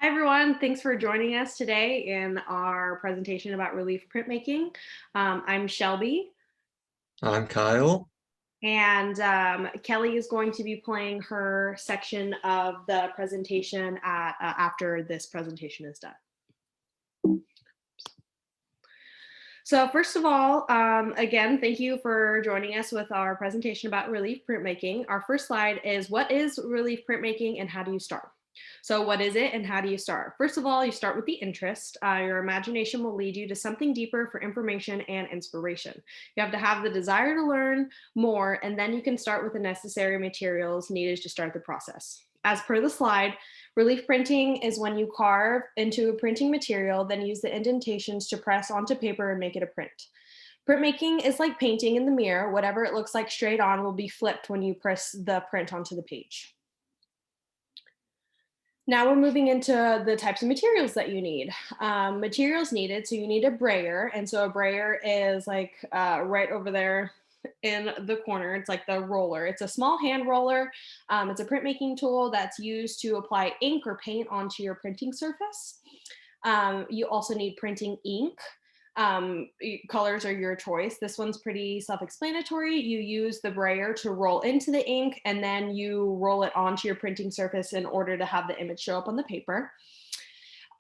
Hi everyone, thanks for joining us today in our presentation about relief printmaking. I'm Shelby I'm Kyle. and Kelly is going to be playing her section of the presentation after this presentation is done. So first of all, again, thank you for joining us with our presentation about relief printmaking. Our first slide is what is relief printmaking and how do you start? So what is it and how do you start? First of all, you start with the interest. Your imagination will lead you to something deeper for information and inspiration. You have to have the desire to learn more, and then you can start with the necessary materials needed to start the process. As per the slide, relief printing is when you carve into a printing material, then use the indentations to press onto paper and make it a print. Printmaking is like painting in the mirror. Whatever it looks like straight on will be flipped when you press the print onto the page. Now we're moving into the types of materials that you need. Materials needed, so you need a brayer. And so a brayer is like right over there in the corner. It's like the roller. It's a small hand roller. It's a printmaking tool that's used to apply ink or paint onto your printing surface. You also need printing ink. Colors are your choice. This one's pretty self-explanatory. You use the brayer to roll into the ink and then you roll it onto your printing surface in order to have the image show up on the paper.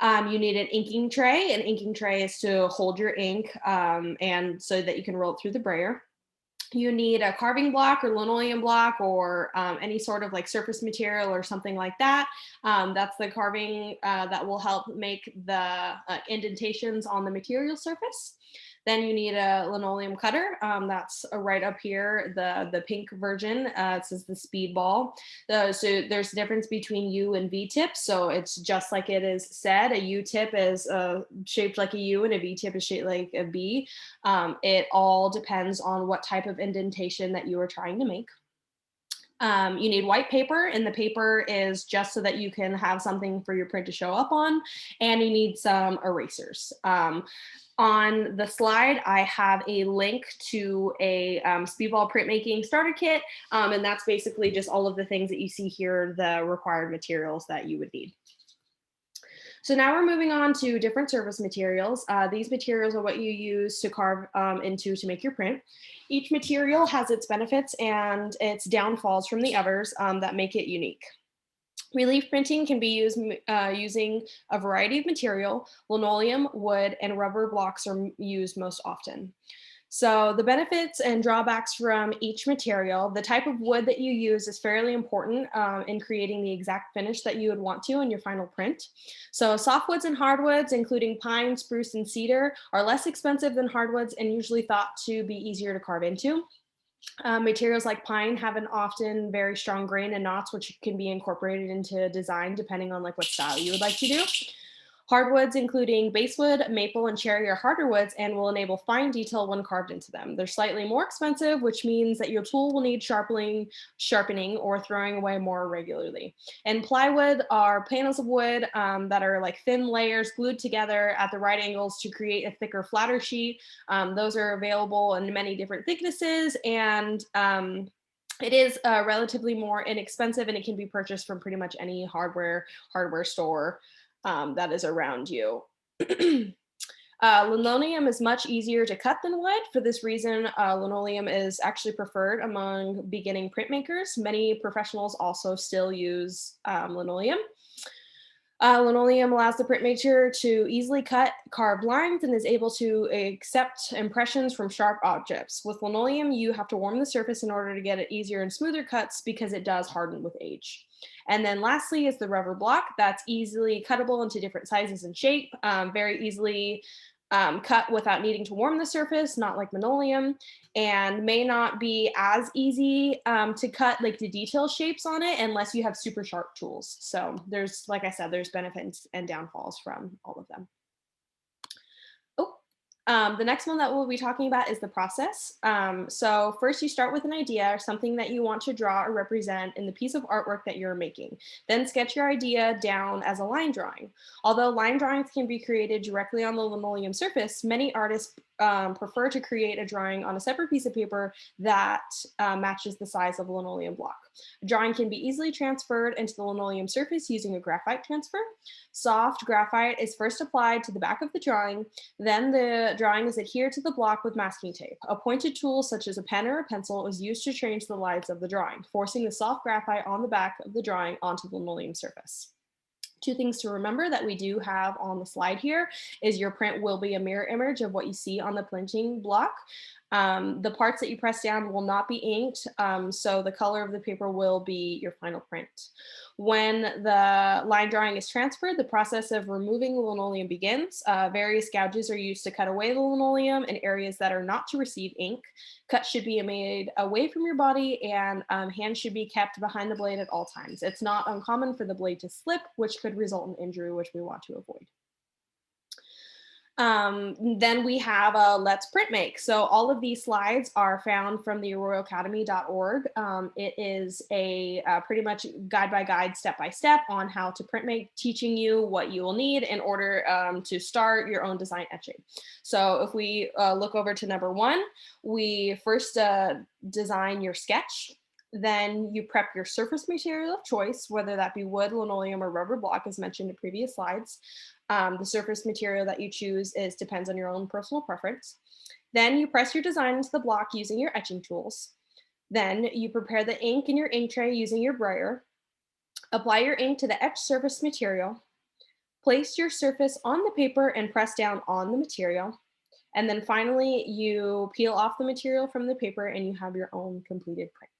You need an inking tray. An inking tray is to hold your ink and so that you can roll it through the brayer. You need a carving block or linoleum block or any sort of like surface material or something like that. That's the carving that will help make the indentations on the material surface. Then you need a linoleum cutter. That's right up here, the pink version. It says the Speedball. So there's a difference between U and V tips. So it's just like it is said. A U tip is shaped like a U and a V tip is shaped like a V. It all depends on what type of indentation that you are trying to make. You need white paper, and the paper is just so that you can have something for your print to show up on, and you need some erasers. On the slide, I have a link to a Speedball printmaking starter kit, and that's basically just all of the things that you see here, the required materials that you would need. So now we're moving on to different surface materials. These materials are what you use to carve into to make your print. Each material has its benefits and its downfalls from the others that make it unique. Relief printing can be used using a variety of material. Linoleum, wood, and rubber blocks are used most often. So the benefits and drawbacks from each material, the type of wood that you use is fairly important in creating the exact finish that you would want to in your final print. So softwoods and hardwoods, including pine, spruce, and cedar, are less expensive than hardwoods and usually thought to be easier to carve into. Materials like pine have an often very strong grain and knots, which can be incorporated into design depending on like what style you would like to do. Hardwoods, including basswood, maple, and cherry, are harder woods and will enable fine detail when carved into them. They're slightly more expensive, which means that your tool will need sharpening or throwing away more regularly. And plywood are panels of wood that are like thin layers glued together at the right angles to create a thicker, flatter sheet. Those are available in many different thicknesses and it is relatively more inexpensive and it can be purchased from pretty much any hardware store that is around you. Linoleum is much easier to cut than wood. For this reason, linoleum is actually preferred among beginning printmakers. Many professionals also still use linoleum. Linoleum allows the printmaker to easily cut carved lines and is able to accept impressions from sharp objects. With linoleum, you have to warm the surface in order to get it easier and smoother cuts because it does harden with age. And then lastly is the rubber block that's easily cuttable into different sizes and shape, very easily cut without needing to warm the surface, not like linoleum, and may not be as easy to cut like the detail shapes on it unless you have super sharp tools. So there's, like I said, there's benefits and downfalls from all of them. The next one that we'll be talking about is the process. So first you start with an idea or something that you want to draw or represent in the piece of artwork that you're making. Then sketch your idea down as a line drawing. Although line drawings can be created directly on the linoleum surface, many artists prefer to create a drawing on a separate piece of paper that matches the size of a linoleum block. A drawing can be easily transferred into the linoleum surface using a graphite transfer. Soft graphite is first applied to the back of the drawing, then the drawing is adhered to the block with masking tape. A pointed tool such as a pen or a pencil is used to change the lines of the drawing, forcing the soft graphite on the back of the drawing onto the linoleum surface. Two things to remember that we do have on the slide here is your print will be a mirror image of what you see on the printing block. The parts that you press down will not be inked, so the color of the paper will be your final print. When the line drawing is transferred, the process of removing the linoleum begins. Various gouges are used to cut away the linoleum in areas that are not to receive ink. Cuts should be made away from your body, and hands should be kept behind the blade at all times. It's not uncommon for the blade to slip, which could result in injury, which we want to avoid. Then we have a Let's Print Make. So all of these slides are found from the royalacademy.org. It is a pretty much guide by guide, step by step on how to print make, teaching you what you will need in order to start your own design etching. So if we look over to number 1, we first design your sketch. Then you prep your surface material of choice, whether that be wood, linoleum, or rubber block, as mentioned in previous slides. The surface material that you choose depends on your own personal preference. Then you press your design into the block using your etching tools. Then you prepare the ink in your ink tray using your brayer. Apply your ink to the etched surface material. Place your surface on the paper and press down on the material. And then finally, you peel off the material from the paper and you have your own completed print.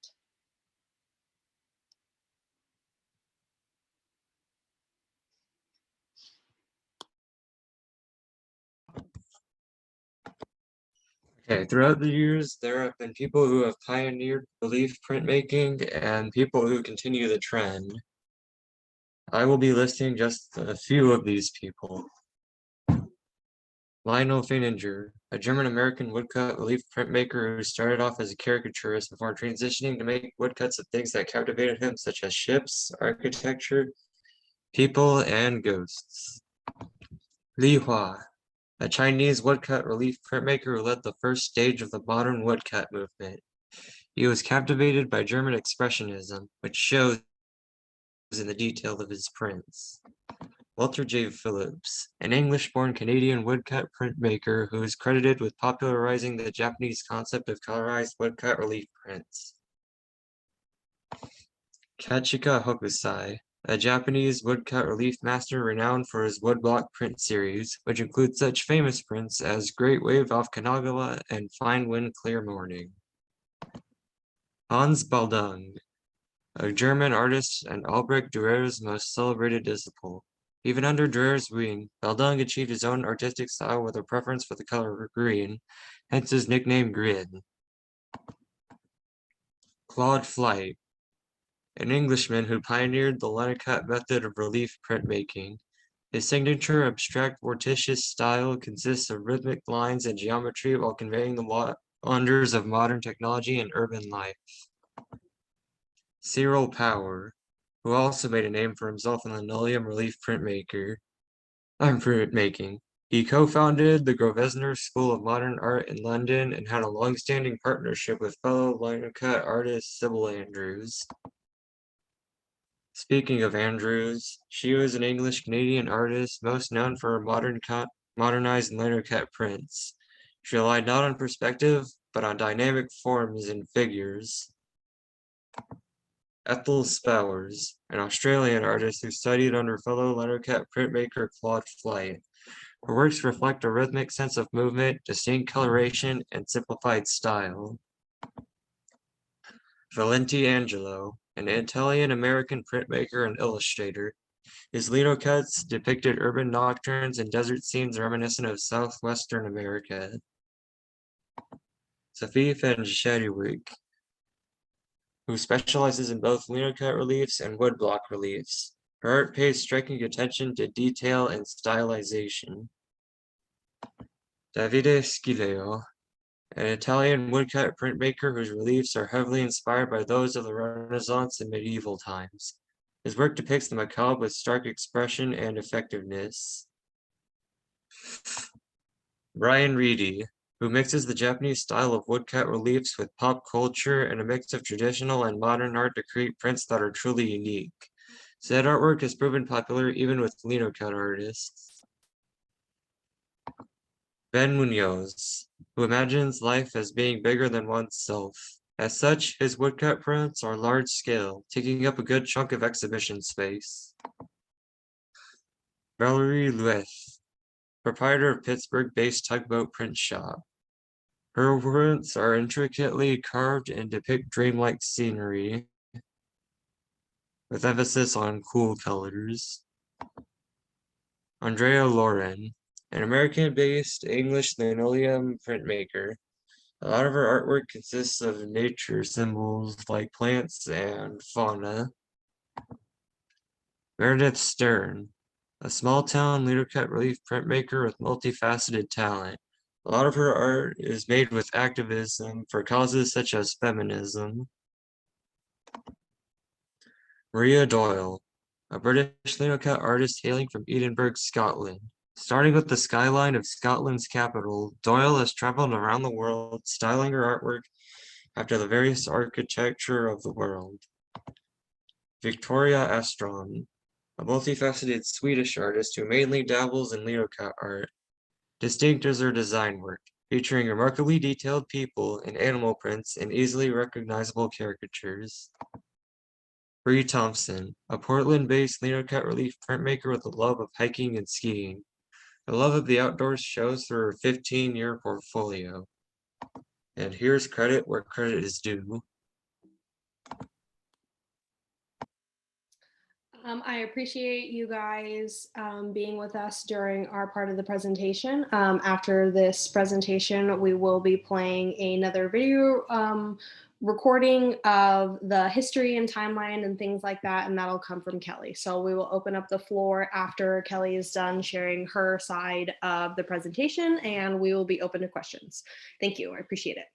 Okay, throughout the years, there have been people who have pioneered relief printmaking and people who continue the trend. I will be listing just a few of these people. Lionel Feininger, a German-American woodcut relief printmaker who started off as a caricaturist before transitioning to make woodcuts of things that captivated him, such as ships, architecture, people, and ghosts. Li Hua, a Chinese woodcut relief printmaker who led the first stage of the modern woodcut movement. He was captivated by German expressionism, which shows in the detail of his prints. Walter J. Phillips, an English-born Canadian woodcut printmaker who is credited with popularizing the Japanese concept of colorized woodcut relief prints. Kachika Hokusai, a Japanese woodcut relief master renowned for his woodblock print series, which includes such famous prints as Great Wave off Kanagawa and Fine Wind Clear Morning. Hans Baldung, a German artist and Albrecht Dürer's most celebrated disciple. Even under Dürer's wing, Baldung achieved his own artistic style with a preference for the color green, hence his nickname Grid. Claude Flight, an Englishman who pioneered the Linocut method of relief printmaking. His signature abstract vorticious style consists of rhythmic lines and geometry while conveying the wonders of modern technology and urban life. Cyril Power, who also made a name for himself in linoleum relief printmaking. He co-founded the Grosvenor School of Modern Art in London and had a long-standing partnership with fellow Linocut artist Sybil Andrews. Speaking of Andrews, she was an English-Canadian artist most known for her modernized Linocut prints. She relied not on perspective, but on dynamic forms and figures. Ethel Spowers, an Australian artist who studied under fellow Linocut printmaker Claude Flight. Her works reflect a rhythmic sense of movement, distinct coloration, and simplified style. Valenti Angelo, an Italian-American printmaker and illustrator. His linocuts depicted urban nocturnes and desert scenes reminiscent of southwestern America. Sophie van Schedewig, who specializes in both linocut reliefs and woodblock reliefs. Her art pays striking attention to detail and stylization. Davide Schileo, an Italian woodcut printmaker whose reliefs are heavily inspired by those of the Renaissance and medieval times. His work depicts the macabre with stark expression and effectiveness. Brian Reedy, who mixes the Japanese style of woodcut reliefs with pop culture and a mix of traditional and modern art to create prints that are truly unique. Said artwork has proven popular even with linocut artists. Ben Munoz, who imagines life as being bigger than oneself. As such, his woodcut prints are large scale, taking up a good chunk of exhibition space. Valerie Lueth, proprietor of Pittsburgh-based Tugboat Print Shop. Her prints are intricately carved and depict dreamlike scenery, with emphasis on cool colors. Andrea Lauren, an American-based English linoleum printmaker. A lot of her artwork consists of nature symbols like plants and fauna. Meredith Stern, a small-town linocut relief printmaker with multifaceted talent. A lot of her art is made with activism for causes such as feminism. Maria Doyle, a British linocut artist hailing from Edinburgh, Scotland. Starting with the skyline of Scotland's capital, Doyle has traveled around the world, styling her artwork after the various architecture of the world. Victoria Astron, a multifaceted Swedish artist who mainly dabbles in linocut art. Distinct is her design work, featuring remarkably detailed people and animal prints and easily recognizable caricatures. Bree Thompson, a Portland-based linocut relief printmaker with a love of hiking and skiing. The love of the outdoors shows through her 15-year portfolio. And here's credit where credit is due. I appreciate you guys being with us during our part of the presentation. After this presentation, we will be playing another video recording of the history and timeline and things like that, and that'll come from Kelly. So we will open up the floor after Kelly is done sharing her side of the presentation, and we will be open to questions. Thank you. I appreciate it.